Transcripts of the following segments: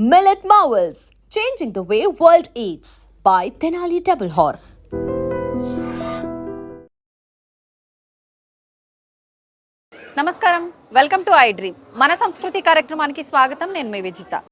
Millet Marvels, changing the way world eats by Tenali Double Horse. నమస్కారం, welcome to I dream. మన సంస్కృతి కార్యక్రమానికి స్వాగతం. నేను మీ విజిత.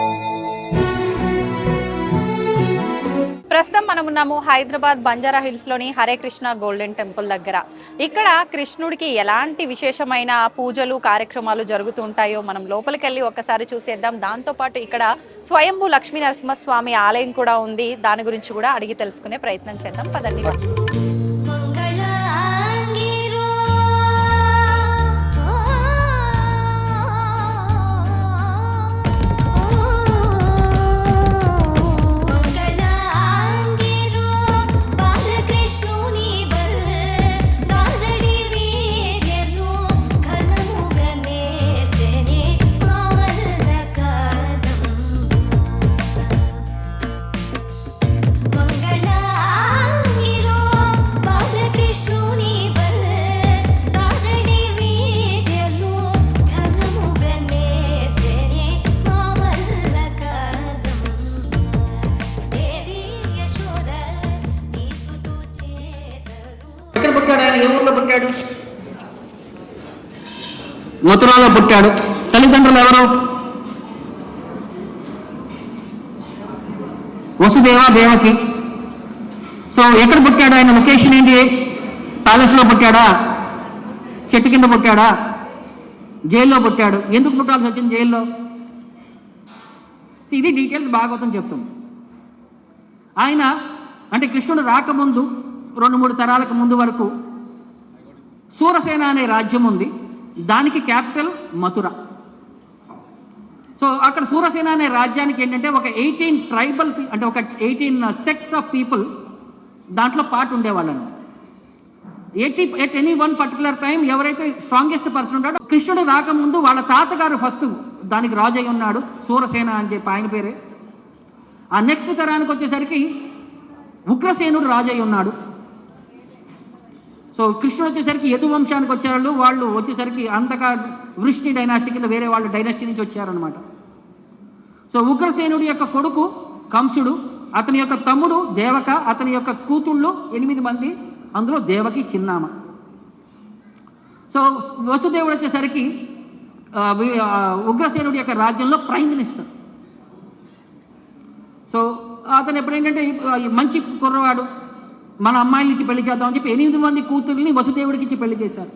ప్రస్తుతం మనం ఉన్నాము హైదరాబాద్ బంజారా హిల్స్ లోని హరే కృష్ణ గోల్డెన్ టెంపుల్ దగ్గర. ఇక్కడ కృష్ణుడికి ఎలాంటి విశేషమైన పూజలు కార్యక్రమాలు జరుగుతూ ఉంటాయో మనం లోపలికి వెళ్ళి ఒక్కసారి చూసేద్దాం. దాంతోపాటు ఇక్కడ స్వయంభూ లక్ష్మీ నరసింహస్వామి ఆలయం కూడా ఉంది. దాని గురించి కూడా అడిగి తెలుసుకునే ప్రయత్నం చేద్దాం. పదండి. ఏ ఊర్లో పుట్టాడు? మథురాలో పుట్టాడు. తల్లిదండ్రులు ఎవరు? వసుదేవ, దేవకి. సో ఎక్కడ పుట్టాడు? ఆయన లొకేషన్ ఏంటి? ప్యాలెస్లో పుట్టాడా? చెట్టు కింద పుట్టాడా? జైల్లో పుట్టాడు. ఎందుకు పుట్టాల్సి వచ్చింది జైల్లో? ఇది డీటెయిల్స్ భాగవతం చెప్తుంది. ఆయన అంటే కృష్ణుడు రాకముందు 2-3 తరాలకు ముందు వరకు సూరసేన అనే రాజ్యం ఉంది. దానికి క్యాపిటల్ మథుర. సో అక్కడ సూరసేన అనే రాజ్యానికి ఏంటంటే ఒక 18 ట్రైబల్ అంటే ఒక 18 సెక్ట్స్ ఆఫ్ పీపుల్ దాంట్లో పార్ట్ ఉండేవాళ్ళని. At any one particular time ఎవరైతే స్ట్రాంగెస్ట్ పర్సన్ ఉంటాడో, కృష్ణుడు రాకముందు వాళ్ళ తాతగారు ఫస్ట్ దానికి రాజు అయి ఉన్నాడు, సూరసేన అని చెప్పి ఆయన పేరే. ఆ నెక్స్ట్ తరానికి వచ్చేసరికి ఉగ్రసేనుడు రాజు అయి ఉన్నాడు. సో కృష్ణుడు వచ్చేసరికి యదు వంశానికి వచ్చారు. వాళ్ళు వచ్చేసరికి అంతగా వృష్ణి డైనాస్టీ కింద వేరే వాళ్ళ డైనాస్టీ నుంచి వచ్చారనమాట. సో ఉగ్రసేనుడి యొక్క కొడుకు కంసుడు, అతని యొక్క తమ్ముడు దేవక, అతని యొక్క కూతుళ్ళు 8 మంది, అందులో దేవకి చిన్నామ. సో వసుదేవుడు వచ్చేసరికి ఉగ్రసేనుడి యొక్క రాజ్యంలో ప్రైమ్ మినిస్టర్. సో అతను ఎప్పుడేంటంటే మంచి కుర్రవాడు, మన అమ్మాయిల నుంచి పెళ్లి చేద్దామని చెప్పి 8 మంది కూతుర్ని వసుదేవుడికి ఇచ్చి పెళ్లి చేశారు.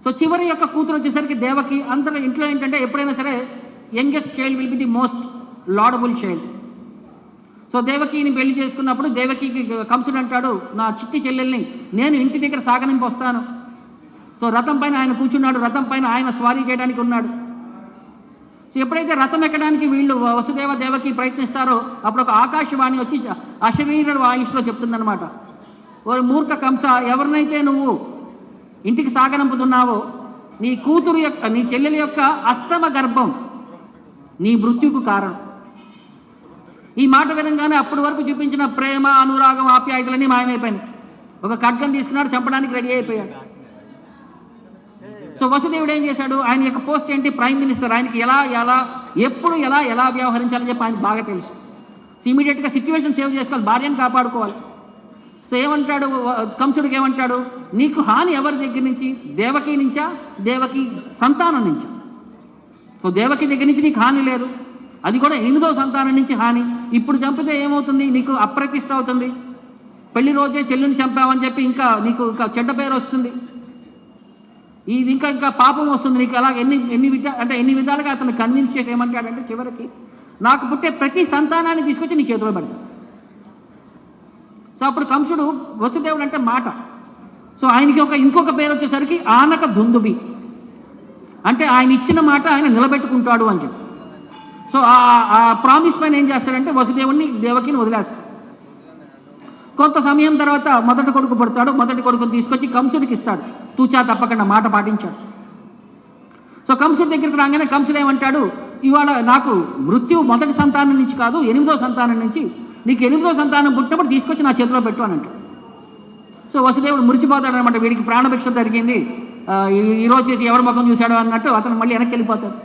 సో చివరి యొక్క కూతురు వచ్చేసరికి దేవకి. అందరూ ఇంట్లో ఏంటంటే ఎప్పుడైనా సరే youngest child will be the most lovable child. So దేవకిని పెళ్లి చేసుకున్నప్పుడు దేవకి కంసుడు అంటాడు, నా చిట్టి చెల్లెల్ని నేను ఇంటి దగ్గర సాగనింపు వస్తాను. సో రథం పైన ఆయన కూర్చున్నాడు, రథం పైన ఆయన స్వారీ చేయడానికి ఉన్నాడు. సో ఎప్పుడైతే రథం ఎక్కడానికి వీళ్ళు వసుదేవ దేవకి ప్రయత్నిస్తారో అప్పుడు ఒక ఆకాశవాణి వచ్చి అశరీర వాయుష్లో చెప్తుందనమాట, ఓ మూర్ఖ కంస, ఎవరినైతే నువ్వు ఇంటికి సాగనంపుతున్నావో నీ కూతురు యొక్క నీ చెల్లెల యొక్క అష్టమ గర్భం నీ మృత్యుకు కారణం. ఈ మాట విధంగానే అప్పటి వరకు చూపించిన ప్రేమ, అనురాగం, ఆప్యాయతలన్నీ మాయమైపోయినాయి. ఒక ఖడ్గం తీసుకున్నాడు, చంపడానికి రెడీ అయిపోయాడు. సో వసుదేవుడు ఏం చేశాడు? ఆయన యొక్క పోస్ట్ ఏంటి? Prime minister. ఆయనకి ఎప్పుడు ఎలా వ్యవహరించాలని చెప్పి ఆయనకు బాగా తెలుసు. సో ఇమీడియట్గా సిచ్యువేషన్ సేవ్ చేసుకోవాలి, భార్యను కాపాడుకోవాలి. సో ఏమంటాడు కంసుడికి? ఏమంటాడు? నీకు హాని ఎవరి దగ్గర నుంచి? దేవకి నుంచా? దేవకి సంతానం నుంచి. సో దేవకి దగ్గర నుంచి నీకు హాని లేదు, అది కూడా 8వ సంతానం నుంచి హాని. ఇప్పుడు చంపితే ఏమవుతుంది? నీకు అప్రతిష్ట అవుతుంది. పెళ్లి రోజే చెల్లిని చంపావని చెప్పి ఇంకా నీకు చెడ్డ పేరు వస్తుంది. ఇది ఇంకా పాపం వస్తుంది నీకు. అలాగే ఎన్ని విధాలుగా అతను కన్విన్స్ చేసి ఏమంటాడంటే చివరికి నాకు పుట్టే ప్రతి సంతానాన్ని తీసుకొచ్చి నీ చేతిలో పెడతాడు. సో అప్పుడు కంసుడు వసుదేవుడు అంటే మాట. సో ఆయనకి ఇంకొక పేరు వచ్చేసరికి ఆనక దుందుబి, అంటే ఆయన ఇచ్చిన మాట ఆయన నిలబెట్టుకుంటాడు అని చెప్పి. సో ఆ ప్రామిస్ పైన ఏం చేస్తాడంటే వసుదేవుడిని దేవకిని వదిలేస్తాడు. కొంత సమయం తర్వాత మొదటి కొడుకు పుడతాడు. మొదటి కొడుకుని తీసుకొచ్చి కంసుడికి ఇస్తాడు. తూచా తప్పకుండా మాట పాటించాడు. సో కంసుడి దగ్గరికి రాగానే కంసుడు ఏమంటాడు? ఇవాళ నాకు మృత్యు మొదటి సంతానం నుంచి కాదు, 8వ సంతానం నుంచి. నీకు 8వ సంతానం పుట్టినప్పుడు తీసుకొచ్చి నా చేతిలో పెట్టు అని అంటాడు. సో వసుదేవుడు మురిసిపోతాడు అనమాట, వీడికి ప్రాణభిక్ష జరిగింది, ఈరోజు చేసి ఎవరి ముఖం చూశాడో అన్నట్టు అతను మళ్ళీ వెనక్కి వెళ్ళిపోతాడు.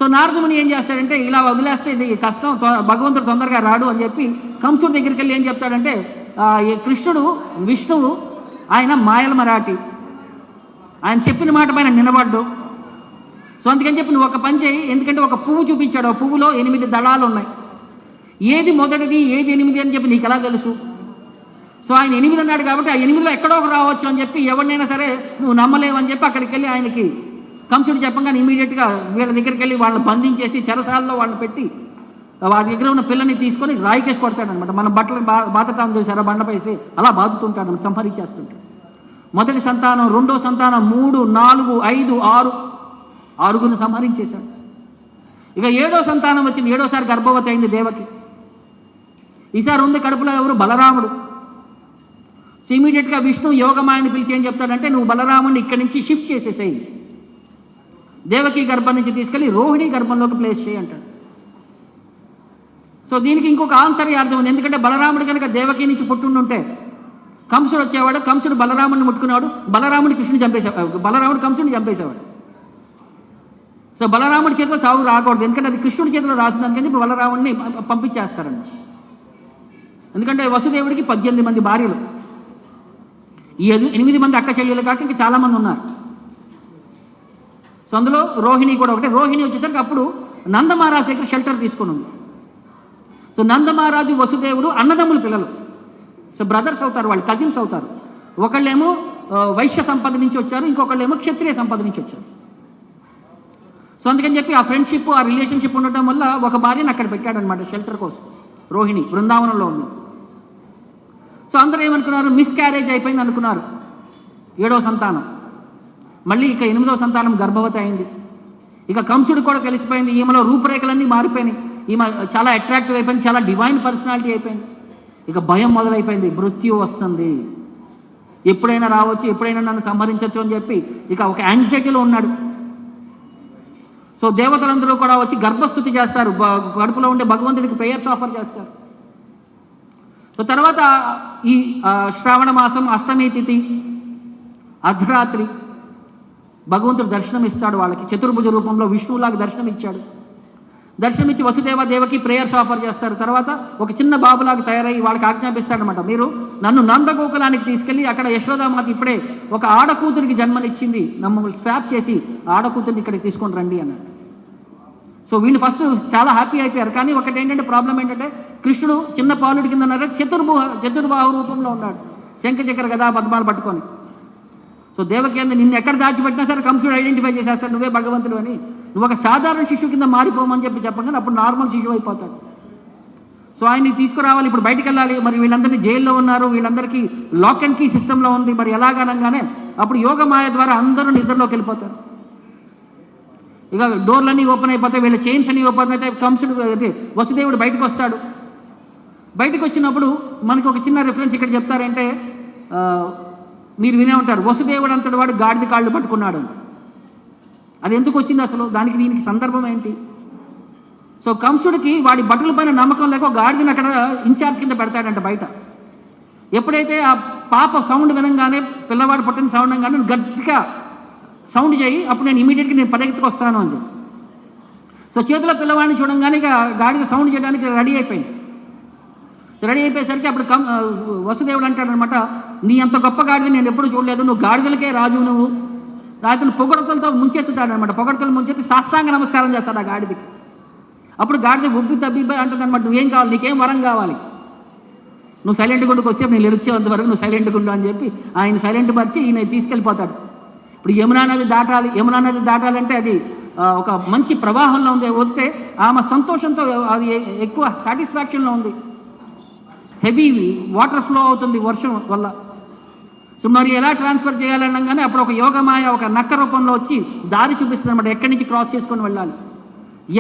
సో నారదముని ఏం చేస్తాడంటే ఇలా వదిలేస్తే ఇది కష్టం, భగవంతుడు తొందరగా రాడు అని చెప్పి కంసుడి దగ్గరికి వెళ్ళి ఏం చెప్తాడంటే ఈ కృష్ణుడు విష్ణువు ఆయన మాయల మరాఠి, ఆయన చెప్పిన మాట పైన నిలబడ్డు. సో అందుకని చెప్పి నువ్వు ఒక పని చేయి, ఎందుకంటే ఒక పువ్వు చూపించాడు, ఆ పువ్వులో 8 దళాలు ఉన్నాయి, ఏది మొదటిది ఏది 8 అని చెప్పి నీకు ఎలా తెలుసు? సో ఆయన 8 అన్నాడు కాబట్టి ఆ 8లో ఎక్కడో ఒక రావచ్చు అని చెప్పి ఎవరినైనా సరే నువ్వు నమ్మలేవని చెప్పి అక్కడికి వెళ్ళి ఆయనకి కంసుడు చెప్పగానే ఇమీడియట్గా వీళ్ళ దగ్గరికి వెళ్ళి వాళ్ళని బంధించేసి చెరసాలలో వాళ్ళని పెట్టి వారి దగ్గర ఉన్న పిల్లని తీసుకొని రాయికేసి కొడతాడనమాట. మన బట్టలను బాధటాన్ని చూసారా, బండపేసి అలా బాదుతుంటాడు, సంహరించేస్తుంటాడు. మొదటి సంతానం, రెండో సంతానం, 3, 4, 5, 6 సంహరించేశాడు. ఇక 7వ సంతానం వచ్చింది, 7వసారి గర్భవతి అయింది దేవకి. ఈసారి ఉంది కడుపులో ఎవరు? బలరాముడు. సో ఇమీడియట్గా విష్ణు యోగమాయని పిలిచి ఏం చెప్తాడంటే నువ్వు బలరాముడిని ఇక్కడి నుంచి షిఫ్ట్ చేసేసేయి, దేవకి గర్భం నుంచి తీసుకెళ్ళి రోహిణి గర్భంలోకి ప్లేస్ చేయి అంటాడు. సో దీనికి ఇంకొక ఆంతర్యార్థం ఉంది, ఎందుకంటే బలరాముడు కనుక దేవకి నుంచి పుట్టుండుంటే కంసుడు వచ్చేవాడు, కంసుడు బలరాముడిని ముట్టుకునేవాడు, బలరాముడి కృష్ణుని చంపేసేవాడు, బలరాముడు కంసుడిని చంపేసేవాడు. సో బలరాముడి చేతిలో చావు రాకూడదు, ఎందుకంటే అది కృష్ణుడి చేతిలో రాసింది, అందుకని ఇప్పుడు బలరాముడిని పంపించేస్తారండి. ఎందుకంటే వసుదేవుడికి 18 మంది భార్యలు, ఈ 8 మంది అక్క చెల్లెలు కాక ఇంకా చాలామంది ఉన్నారు. సో అందులో రోహిణి కూడా ఒకటే. రోహిణి వచ్చేసరికి అప్పుడు నందమహారాజు దగ్గర షెల్టర్ తీసుకుని ఉంది. సో నందమహారాజు వసుదేవుడు అన్నదమ్ముల పిల్లలు, సో బ్రదర్స్ అవుతారు, వాళ్ళు కజిన్స్ అవుతారు. ఒకళ్ళేమో వైశ్య సంపద నుంచి వచ్చారు, ఇంకొకళ్ళేమో క్షత్రియ సంపద నుంచి వచ్చారు. సో అందుకని చెప్పి ఆ ఫ్రెండ్షిప్, ఆ రిలేషన్షిప్ ఉండటం వల్ల ఒక భార్యను అక్కడ పెట్టాడనమాట షెల్టర్ కోసం. రోహిణి బృందావనంలో ఉంది. సో అందరూ ఏమనుకున్నారు, మిస్క్యారేజ్ అయిపోయింది అనుకున్నారు. 7వ సంతానం, మళ్ళీ ఇక 8వ సంతానం గర్భవతి అయింది. ఇక కంసుడు కూడా కలిసిపోయింది, ఈమెలో రూపురేఖలన్నీ మారిపోయినాయి, ఈమె చాలా అట్రాక్టివ్ అయిపోయింది, చాలా డివైన్ పర్సనాలిటీ అయిపోయింది. ఇక భయం మొదలైపోయింది, మృత్యు వస్తుంది, ఎప్పుడైనా రావచ్చు, ఎప్పుడైనా నన్ను సంహరించవచ్చు అని చెప్పి ఇక ఒక యాంగ్జైటీలో ఉన్నాడు. సో దేవతలందరూ కూడా వచ్చి గర్భస్థుతి చేస్తారు, కడుపులో ఉండే భగవంతుడికి ప్రేయర్స్ ఆఫర్ చేస్తారు. సో తర్వాత ఈ శ్రావణ మాసం అష్టమి తిథి అర్ధరాత్రి భగవంతుడు దర్శనం ఇస్తాడు వాళ్ళకి, చతుర్భుజ రూపంలో విష్ణువులాగా దర్శనం ఇచ్చాడు. దర్శనమిచ్చి వసుదేవ దేవకి ప్రేయర్స్ ఆఫర్ చేస్తారు. తర్వాత ఒక చిన్న బాబులాగా తయారయ్యి వాళ్ళకి ఆజ్ఞాపిస్తాడనమాట, మీరు నన్ను నందగోకులానికి తీసుకెళ్ళి అక్కడ యశోదామాత ఇప్పుడే ఒక ఆడకూతురికి జన్మనిచ్చింది, మమ్మల్ని స్వాప్ చేసి ఆడకూతురిని ఇక్కడికి తీసుకొని రండి అన్నాడు. సో వీళ్ళు ఫస్ట్ చాలా హ్యాపీ అయిపోయారు. కానీ ఒకటి ఏంటంటే ప్రాబ్లం ఏంటంటే కృష్ణుడు చిన్న పాలుడి కింద ఉన్నాడు, చతుర్బాహు రూపంలో ఉన్నాడు, శంఖచక్ర గదా పద్మాలు పట్టుకొని. సో దేవకి అంది, నిన్ను ఎక్కడ దాచిపెట్టినా సరే కంసుడు ఐడెంటిఫై చేసేస్తాడు నువ్వే భగవంతుడు అని, నువ్వు ఒక సాధారణ శిశువు కింద మారిపోమని చెప్పగానే అప్పుడు నార్మల్ శిశువు అయిపోతాడు. సో ఆయన్ని తీసుకురావాలి, ఇప్పుడు బయటికి వెళ్ళాలి, మరి వీళ్ళందరినీ జైల్లో ఉన్నారు, వీళ్ళందరికీ లాక్ అండ్ కీ సిస్టంలో ఉంది, మరి ఎలాగనగానే అప్పుడు యోగమాయ ద్వారా అందరూ నిద్రలోకి వెళ్ళిపోతారు. ఇక డోర్లన్నీ ఓపెన్ అయిపోతాయి, వీళ్ళ చైన్స్ అన్నీ ఓపెన్ అయితే కంసుడు వసుదేవుడు బయటకు వస్తాడు. బయటకు వచ్చినప్పుడు మనకు ఒక చిన్న రిఫరెన్స్ ఇక్కడ చెప్తారంటే, మీరు వినే ఉంటారు, వసుదేవుడు అంతటి వాడు గాడిద కాళ్ళు పట్టుకున్నాడు. అది ఎందుకు వచ్చింది అసలు, దానికి దీనికి సందర్భం ఏంటి? సో కంసుడికి వాడి బట్టల పైన నమ్మకం లేక గాడిదని అక్కడ ఇన్ఛార్జ్ కింద పెడతాడంట బయట. ఎప్పుడైతే ఆ పాప సౌండ్ వినంగానే, పిల్లవాడు పుట్టిన సౌండ్ అనగానే గట్టిగా సౌండ్ చేయి, అప్పుడు నేను ఇమీడియట్గా నేను పరిగెత్తుకు వస్తాను అని చెప్పి. సో చేతిలో పిల్లవాడిని చూడంగానే ఇక గాడిద సౌండ్ చేయడానికి రెడీ అయిపోయింది. రెడీ అయిపోయేసరికి అప్పుడు వసుదేవుడు అంటాడనమాట, నీ అంత గొప్ప గాడిద నేను ఎప్పుడు చూడలేదు, నువ్వు గాడిదలకే రాజు, నువ్వు రాజును పొగడతలతో ముంచెత్తుతాడనమాట. పొగడతలు ముంచెత్తి సాష్టాంగ నమస్కారం చేస్తాడు ఆ గాడిదకి. అప్పుడు గాడిద ఉబ్బి తబ్బిబ్బి అంటుందన్నమాట, నువ్వేం కావాలి, నీకేం వరం కావాలి, నువ్వు సైలెంట్ గుండుకు వస్తే నేను ఎలిచేంత వరకు నువ్వు సైలెంట్ గుండు అని చెప్పి ఆయన సైలెంట్ పరిచి ఈయన తీసుకెళ్ళిపోతాడు. ఇప్పుడు యమునా నది దాటాలి, యమునా నది దాటాలంటే అది ఒక మంచి ప్రవాహంలో ఉంది, వస్తే ఆమె సంతోషంతో అది ఎక్కువ సాటిస్ఫాక్షన్లో ఉంది, హెవీ వాటర్ ఫ్లో అవుతుంది వర్షం వల్ల. సో మరి ఎలా ట్రాన్స్ఫర్ చేయాలనగానే అప్పుడు ఒక యోగమాయ ఒక నక్క రూపంలో వచ్చి దారి చూపిస్తుంది అనమాట, ఎక్కడి నుంచి క్రాస్ చేసుకొని వెళ్ళాలి.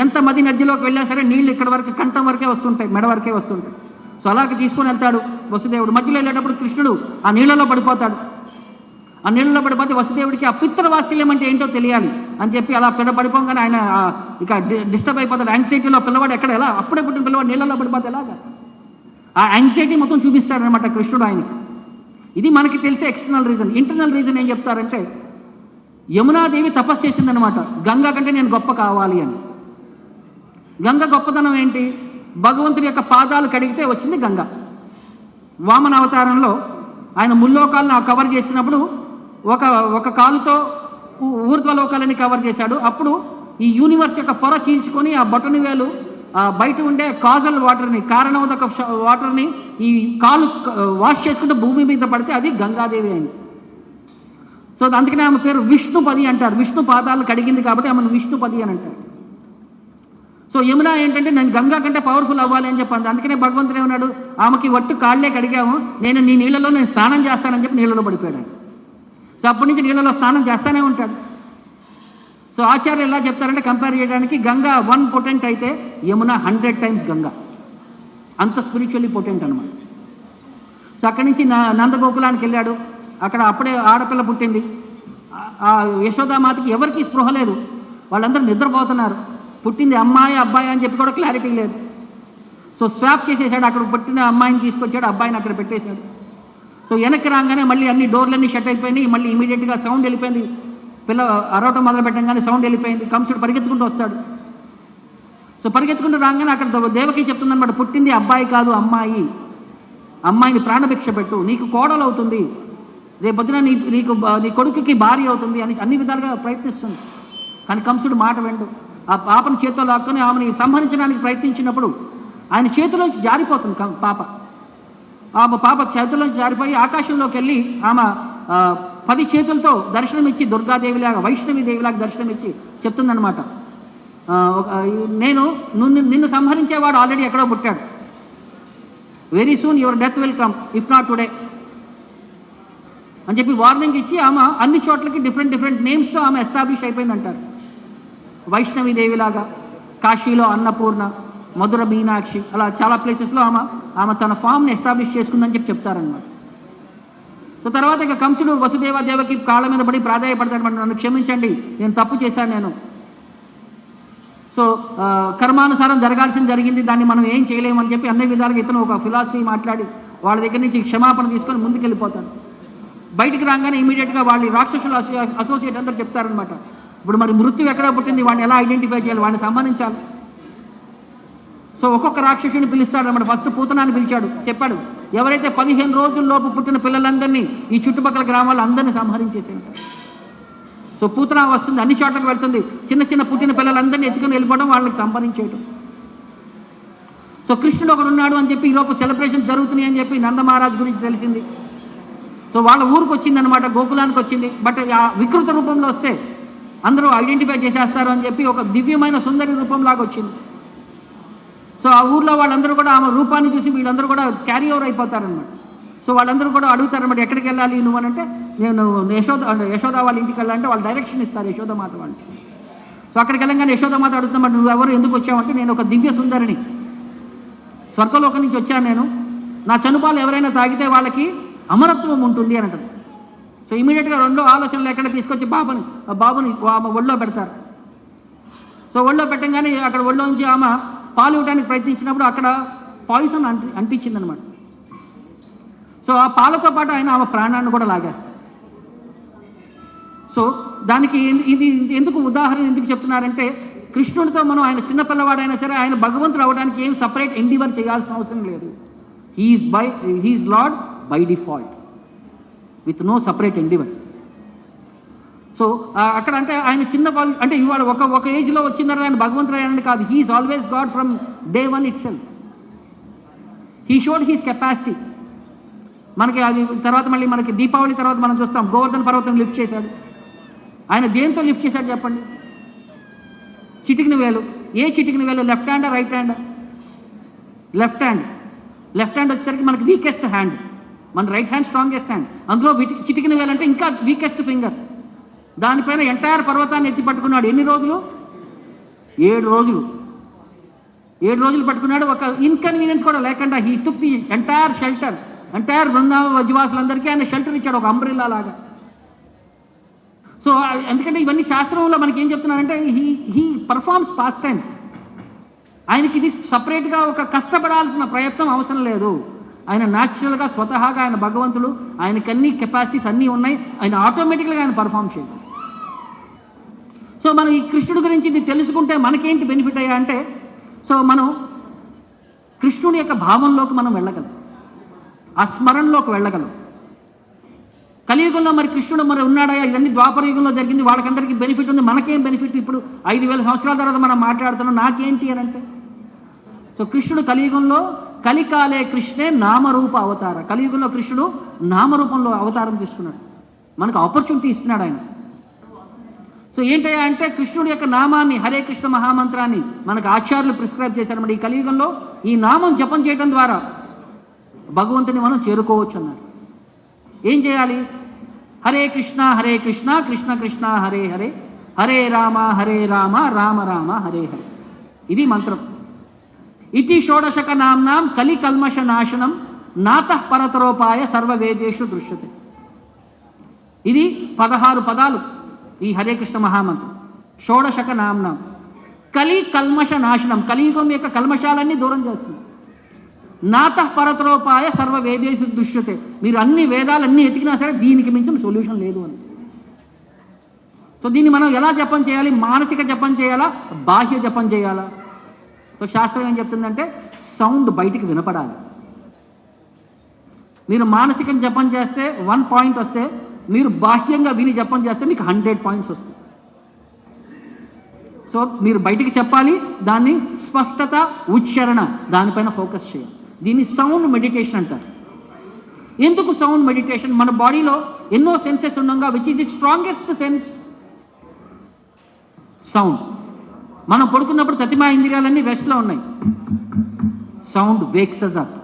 ఎంత మది నదిలోకి వెళ్ళా సరే నీళ్ళు ఇక్కడ వరకు కంఠం వరకే వస్తుంటాయి, మెడ వరకే వస్తుంటాయి. సో అలాగే తీసుకొని వెళ్తాడు వసుదేవుడు. మధ్యలో వెళ్ళేటప్పుడు కృష్ణుడు ఆ నీళ్ళలో పడిపోతాడు. ఆ నీళ్ళలో పడిపోతే వసుదేవుడికి ఆ పితృవాత్సల్యం అంటే ఏంటో తెలియాలి అని చెప్పి అలా పడిపోగానే ఆయన ఇక డిస్టర్బ్ అయిపోతాడు, యాంగ్జైటీలో. పిల్లవాడు ఎక్కడ ఎలా అప్పుడే పుట్టిన పిల్లవాడు నీళ్ళలో పడిపోతే ఎలాగా, ఆ యాంగ్జైటీ మొత్తం చూపిస్తాడనమాట కృష్ణుడు ఆయనకి. ఇది మనకి తెలిసే ఎక్స్టర్నల్ రీజన్. ఇంటర్నల్ రీజన్ ఏం చెప్తారంటే, యమునాదేవి తపస్సు చేసిందనమాట, గంగా కంటే నేను గొప్ప కావాలి అని. గంగ గొప్పతనం ఏంటి? భగవంతుడి యొక్క పాదాలు కడిగితే వచ్చింది గంగ. వామన అవతారంలో ఆయన ముల్లోకాలను కవర్ చేసినప్పుడు ఒక కాలుతో ఊర్ధ్వలోకాలని కవర్ చేశాడు. అప్పుడు ఈ యూనివర్స్ యొక్క పొర చీల్చుకొని ఆ బొటని వేలు బయట ఉండే కాజల్ వాటర్ని, కారణోదక వాటర్ని ఈ కాలు వాష్ చేసుకుంటే భూమి మీద పడితే అది గంగాదేవి అయింది. సో అందుకనే ఆమె పేరు విష్ణుపది అంటారు. విష్ణు పాదాలు కడిగింది కాబట్టి ఆమెను విష్ణుపది అని అంటారు. సో యమున ఏంటంటే నేను గంగా కంటే పవర్ఫుల్ అవ్వాలి అని చెప్పండి. అందుకనే భగవంతుడు ఏమన్నాడు, ఆమెకి ఒట్టు కాళ్ళే కడిగాము, నేను నీ నీళ్ళలో నేను స్నానం చేస్తానని చెప్పి నీళ్ళలో పడిపోయాడు. సో అప్పటి నుంచి నీళ్ళలో స్నానం చేస్తూనే ఉంటాడు. సో ఆచార్యులు ఎలా చెప్తారంటే కంపేర్ చేయడానికి గంగా 1 పొటెంట్ అయితే యమున 100 టైమ్స్ గంగా. అంత స్పిరిచువల్లీ పొటెంట్ అనమాట. సో అక్కడి నుంచి నందగోకులానికి వెళ్ళాడు. అక్కడ అప్పుడే ఆడపిల్ల పుట్టింది. ఆ యశోదామాతకి ఎవరికి స్పృహ లేదు, వాళ్ళందరూ నిద్రపోతున్నారు. పుట్టింది అమ్మాయి అబ్బాయి అని చెప్పి కూడా క్లారిటీ లేదు. సో స్వాప్ చేసేసాడు. అక్కడ పుట్టిన అమ్మాయిని తీసుకొచ్చాడు, అబ్బాయిని అక్కడ పెట్టేశాడు. సో వెనక్కి రాగానే మళ్ళీ అన్ని డోర్లన్నీ షట్ అయిపోయినాయి. మళ్ళీ ఇమీడియట్గా సౌండ్ వెళ్ళిపోయింది. పిల్ల అరవటం మొదలు పెట్టంగానే సౌండ్ వెళ్ళిపోయింది. కంసుడు పరిగెత్తుకుంటూ వస్తాడు. సో పరిగెత్తుకుంటూ రాగానే అక్కడ దేవకి చెప్తుందన్నమాట, పుట్టింది అబ్బాయి కాదు అమ్మాయి, అమ్మాయిని ప్రాణభిక్ష పెట్టు, నీకు కోడలు అవుతుంది, రేపొద్దున నీ కొడుకుకి భార్య అవుతుంది అని అన్ని విధాలుగా ప్రయత్నిస్తుంది. కానీ కంసుడు మాట వెండు. ఆ పాపను చేతిలో లాక్కొని ఆమెని సంహరించడానికి ప్రయత్నించినప్పుడు ఆయన చేతిలోంచి జారిపోతుంది ఆమె పాప చేతుల్లోంచి జారిపోయి ఆకాశంలోకి వెళ్ళి ఆమె 10 చేతులతో దర్శనమిచ్చి దుర్గాదేవిలాగా వైష్ణవీదేవిలాగా దర్శనమిచ్చి చెప్తుందనమాట, నేను నిన్ను సంహరించేవాడు ఆల్రెడీ ఎక్కడో పుట్టాడు, very soon your death will come if not today అని చెప్పి వార్నింగ్ ఇచ్చి ఆమె అన్ని చోట్లకి డిఫరెంట్ నేమ్స్తో ఆమె ఎస్టాబ్లిష్ అయిపోయిందంటారు. వైష్ణవీదేవిలాగా కాశీలో అన్నపూర్ణ, మధుర మీనాక్షి, అలా చాలా ప్లేసెస్లో ఆమె తన ఫామ్ని ఎస్టాబ్లిష్ చేసుకుందని చెప్పి చెప్తారనమాట. సో తర్వాత ఇక కంసుడు వసుదేవదేవకి కాళ్ళ మీద పడి ప్రాధాయపడతాడనమాట, నన్ను క్షమించండి, నేను తప్పు చేశాను నేను. సో కర్మానుసారం జరగాల్సింది జరిగింది, దాన్ని మనం ఏం చేయలేమని చెప్పి అన్ని విధాలుగా ఇతను ఒక ఫిలాసఫీ మాట్లాడి వాళ్ళ దగ్గర నుంచి క్షమాపణ తీసుకొని ముందుకు వెళ్ళిపోతాడు. బయటికి రాగానే ఇమీడియట్గా వాళ్ళు రాక్షసుల అసోసియేట్ అందరూ చెప్తారనమాట, ఇప్పుడు మరి మృత్యు ఎక్కడ పుట్టింది, వాడిని ఎలా ఐడెంటిఫై చేయాలి, వాడిని సంబంధించాలి. సో ఒక్కొక్క రాక్షసుని పిలుస్తాడనమాట. ఫస్ట్ పూతనాన్ని పిలిచాడు, చెప్పాడు ఎవరైతే 15 రోజుల్లోపు పుట్టిన పిల్లలందరినీ ఈ చుట్టుపక్కల గ్రామాల్లో అందరినీ సంహరించేసేంటారు. సో పూతన వస్తుంది, అన్ని చోట్లకు వెళ్తుంది, చిన్న పుట్టిన పిల్లలందరినీ ఎత్తుకుని వెళ్ళిపోవడం, వాళ్ళకి సంహరించేయడం. సో కృష్ణుడు ఒకడు ఉన్నాడు అని చెప్పి ఈలోపు సెలబ్రేషన్స్ జరుగుతున్నాయి అని చెప్పి నందమహారాజ్ గురించి తెలిసింది. సో వాళ్ళ ఊరికి వచ్చిందనమాట, గోకులానికి వచ్చింది. బట్ ఆ వికృత రూపంలో వస్తే అందరూ ఐడెంటిఫై చేసేస్తారు అని చెప్పి ఒక దివ్యమైన సుందరి రూపంలాగా వచ్చింది. సో ఆ ఊర్లో వాళ్ళందరూ కూడా ఆమె రూపాన్ని చూసి వీళ్ళందరూ కూడా క్యారీ ఓవర్ అయిపోతారనమాట. సో వాళ్ళందరూ కూడా అడుగుతారనమాట, ఎక్కడికి వెళ్ళాలి నువ్వు అని అంటే, నేను యశోద వాళ్ళ ఇంటికి వెళ్ళాలంటే వాళ్ళు డైరెక్షన్ ఇస్తారు యశోదమాత వాళ్ళు. సో అక్కడికి వెళ్ళంగానే యశోదమాత అడుగుతామంటే, నువ్వు ఎవరు, ఎందుకు వచ్చావంటే, నేను ఒక దివ్య సుందరిని, స్వర్గలోకం నుంచి వచ్చాను నేను, నా చనుపాలు ఎవరైనా తాగితే వాళ్ళకి అమరత్వం ఉంటుంది అని అంటారు. సో ఇమీడియట్గా రెండో ఆలోచనలు ఎక్కడ తీసుకొచ్చి బాబుని ఆమె ఒళ్ళో పెడతారు. సో ఒళ్ళో పెట్టంగానే అక్కడ ఒళ్ళో నుంచి ఆమె పాలు ఇవ్వడానికి ప్రయత్నించినప్పుడు అక్కడ పాయిజన్ అంటించిందనమాట. సో ఆ పాలతో పాటు ఆయన ఆమె ప్రాణాన్ని కూడా లాగేస్తారు. సో దానికి ఇది ఎందుకు ఉదాహరణ ఎందుకు చెప్తున్నారంటే, కృష్ణుడితో మనం ఆయన చిన్నపిల్లవాడైనా సరే ఆయన భగవంతుడు అవ్వడానికి ఏం సపరేట్ ఎండివర్ చేయాల్సిన అవసరం లేదు. He is lord by default with no separate endeavour. So అక్కడ అంటే ఆయన చిన్న అంటే ఇవాళ ఒక ఏజ్లో వచ్చిన తర్వాత ఆయన భగవంతుడు అయ్యాడని కాదు, he is always God from day 1 itself. He showed his capacity. మనకి అది తర్వాత మళ్ళీ మనకి దీపావళి తర్వాత మనం చూస్తాం, గోవర్ధన పర్వతం లిఫ్ట్ చేశాడు. ఆయన దేంతో లిఫ్ట్ చేశాడు చెప్పండి? చిటికిన వేలు. ఏ చిటికిన వేలు? Left hand right hand? Left hand. Left hand వచ్చేసరికి మనకి వీకెస్ట్ హ్యాండ్, మన రైట్ హ్యాండ్ స్ట్రాంగెస్ట్ హ్యాండ్. అందులో చిటికిన వేలు అంటే ఇంకా వీకెస్ట్ ఫింగర్. దానిపైన ఎంటైర్ పర్వతాన్ని ఎత్తి పట్టుకున్నాడు. ఎన్ని రోజులు? 7 రోజులు. 7 రోజులు పట్టుకున్నాడు. ఒక ఇన్కన్వీనియన్స్ కూడా లేకుండా he took the entire shelter. Entire బృందావన వజ్వాసులందరికీ ఆయన షెల్టర్ ఇచ్చాడు, ఒక అంబ్రిల్లా లాగా. సో ఎందుకంటే ఇవన్నీ శాస్త్రంలో మనకి ఏం చెప్తున్నారంటే, హీ పర్ఫార్మ్స్ పాస్ట్ టైమ్స్. ఆయనకి ఇది సపరేట్గా ఒక కష్టపడాల్సిన ప్రయత్నం అవసరం లేదు. ఆయన న్యాచురల్గా స్వతహాగా ఆయన భగవంతుడు, ఆయనకి అన్ని కెపాసిటీస్ అన్నీ ఉన్నాయి, ఆయన ఆటోమేటిక్గా ఆయన పర్ఫామ్ చేయడు. సో మనం ఈ కృష్ణుడి గురించి ఇది తెలుసుకుంటే మనకేంటి బెనిఫిట్ అయ్యా అంటే, సో మనం కృష్ణుడి యొక్క భావంలోకి మనం వెళ్ళగలం, ఆ స్మరణలోకి వెళ్ళగలం. కలియుగంలో మరి కృష్ణుడు మరి ఉన్నాడా? ఇవన్నీ ద్వాపర యుగంలో జరిగింది, వాళ్ళకందరికీ బెనిఫిట్ ఉంది, మనకేం బెనిఫిట్? ఇప్పుడు 5000 సంవత్సరాల తర్వాత మనం మాట్లాడుతున్నాం, నాకేంటి అని అంటే. సో కృష్ణుడు కలియుగంలో కలికాలే కృష్ణే నామరూప అవతార, కలియుగంలో కృష్ణుడు నామరూపంలో అవతారం తీసుకున్నాడు, మనకు ఆపర్చునిటీ ఇస్తున్నాడు ఆయన. సో ఏంటయ్యా అంటే కృష్ణుడి యొక్క నామాన్ని, హరే కృష్ణ మహామంత్రాన్ని మనకు ఆచార్యులు ప్రిస్క్రైబ్ చేశారన్నమాట. ఈ కలియుగంలో ఈ నామం జపం చేయడం ద్వారా భగవంతుని మనం చేరుకోవచ్చు అన్నారు. ఏం చేయాలి? హరే కృష్ణ కృష్ణ కృష్ణ హరే హరే, హరే రామ రామ రామ హరే హరే. ఇది మంత్రం. ఇతి షోడశక నామ్నాం కలి కల్మష నాశనం నాతః పరతరోపాయ సర్వవేదేషు దృశ్యతే. ఇది 16 పదాలు ఈ హరే కృష్ణ మహామంత్రం. షోడశక నామ్నాం కలి కల్మష నాశనం, కలియుగం యొక్క కల్మషాలన్నీ దూరం చేస్తుంది. నాతః పరతరోపాయ సర్వవేదేషు దృశ్యతే, మీరు అన్ని వేదాలన్నీ ఎతికినా సరే దీనికి మించిన సొల్యూషన్ లేదు అని. సో దీన్ని మనం ఎలా జపం చేయాలి? మానసిక జపం చేయాలా, బాహ్య జపం చేయాలా? సో శాస్త్రం ఏం చెప్తుందంటే సౌండ్ బయటికి వినపడాలి. మీరు మానసికం జపం చేస్తే 1 పాయింట్ వస్తే, మీరు బాహ్యంగా విని జపం చేస్తే మీకు 100 పాయింట్స్ వస్తాయి. సో మీరు బయటికి చెప్పాలి, దాన్ని స్పష్టత, ఉచ్చారణ, దానిపైన ఫోకస్ చేయాలి. దీన్ని సౌండ్ మెడిటేషన్ అంటారు. ఎందుకు సౌండ్ మెడిటేషన్? మన బాడీలో ఎన్నో సెన్సెస్ ఉండగా which is the strongest sense? Sound. మనం పడుకున్నప్పుడు ప్రతిమా ఇంద్రియాలన్నీ రెస్ట్లో ఉన్నాయి. Sound wakes us up.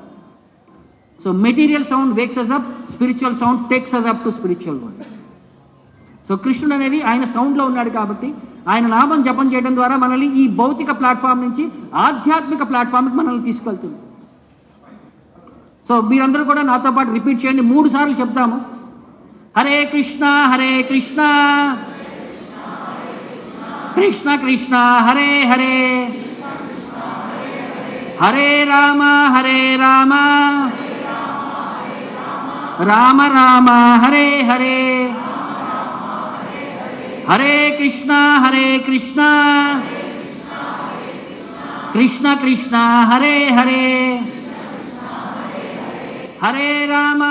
So material sound wakes us up, spiritual sound takes us up to spiritual world. So కృష్ణుడు అనేది ఆయన సౌండ్లో ఉన్నాడు కాబట్టి ఆయన నామం జపం చేయడం ద్వారా మనల్ని ఈ భౌతిక ప్లాట్ఫామ్ నుంచి ఆధ్యాత్మిక ప్లాట్ఫామ్కి మనల్ని తీసుకెళ్తుంది. సో మీరందరూ కూడా నాతో పాటు రిపీట్ చేయండి, 3 సార్లు చెప్తాము. హరే కృష్ణ కృష్ణ కృష్ణ హరే హరే, హరే రామ రామ రామ హరే హరే, హరే కృష్ణ కృష్ణ కృష్ణ హరే హరే, హరే రామ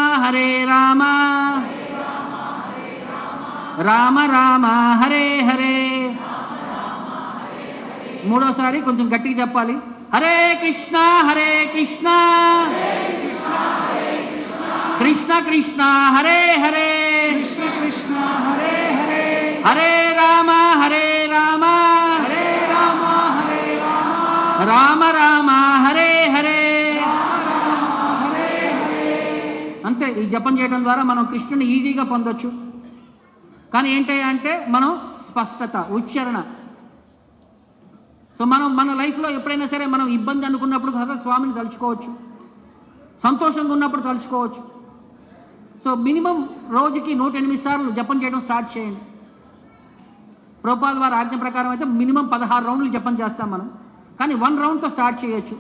రామ రామ హరే హరే. మూడోసారి కొంచెం గట్టిగా చెప్పాలి. హరే కృష్ణ కృష్ణ కృష్ణ హరే హరే, హరే రామ రామ రామ హరే హరే. అంతే. ఈ జపం చేయడం ద్వారా మనం కృష్ణుని ఈజీగా పొందొచ్చు. కానీ ఏంటంటే మనం స్పష్టత, ఉచ్చారణ. సో మనం మన లైఫ్లో ఎప్పుడైనా సరే మనం ఇబ్బంది అనుకున్నప్పుడు కదా స్వామిని తలుచుకోవచ్చు, సంతోషంగా ఉన్నప్పుడు తలుచుకోవచ్చు. సో మినిమం రోజుకి 108 సార్లు జపం చేయడం స్టార్ట్ చేయండి. ప్రభుపాద వారి ఆజ్ఞ ప్రకారం అయితే మినిమం 16 రౌండ్లు జపం చేస్తాం మనం, కానీ 1 రౌండ్తో స్టార్ట్ చేయొచ్చు.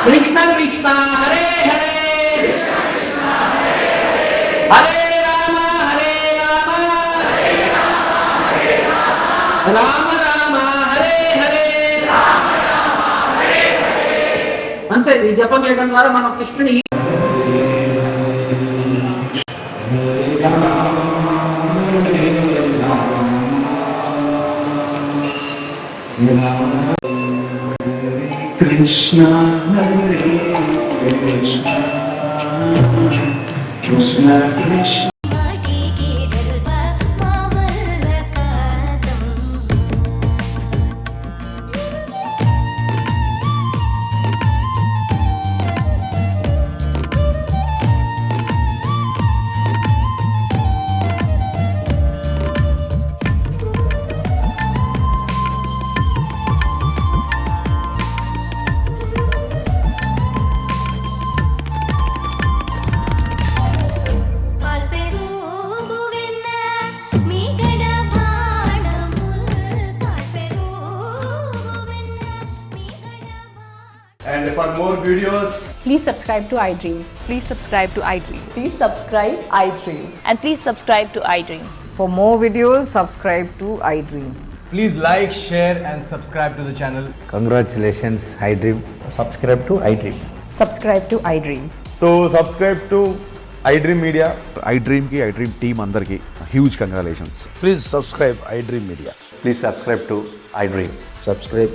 कृष्ण कृष्ण हरे हरे हरे राम राम राम हरे हरे అంతే ఈ జపం చేయడం ద్వారా మనం కృష్ణుని Krishna Hare Krishna Krishna Krishna And for more videos, Please subscribe to iDream. Please subscribe to iDream. Please subscribe iDreams. And please subscribe to iDream. For more videos, subscribe to iDream. please like, share and subscribe to the channel. Congratulations, iDream. Subscribe to iDream. Subscribe to iDream. So subscribe to iDream Media. iDream team అందరికి huge congratulations. Please subscribe iDream Media. Please subscribe to iDream. Subscribe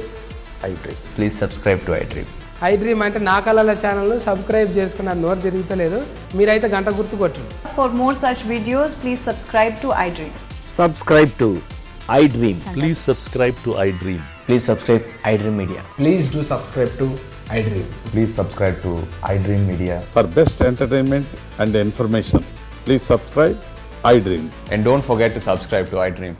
iDream. Please subscribe to iDream. iDream అంటే నా కళల channel subscribe చేసుకున్న నోరు తిరుగుతలేదు, మీరైతే గంట గుర్తు కొట్టండి. For more such videos, please subscribe to iDream. Subscribe to iDream. Please subscribe to iDream. Please subscribe iDream Media. Please do subscribe to iDream. Please subscribe to iDream Media. For best entertainment and information, please subscribe iDream. And don't forget to subscribe to iDream.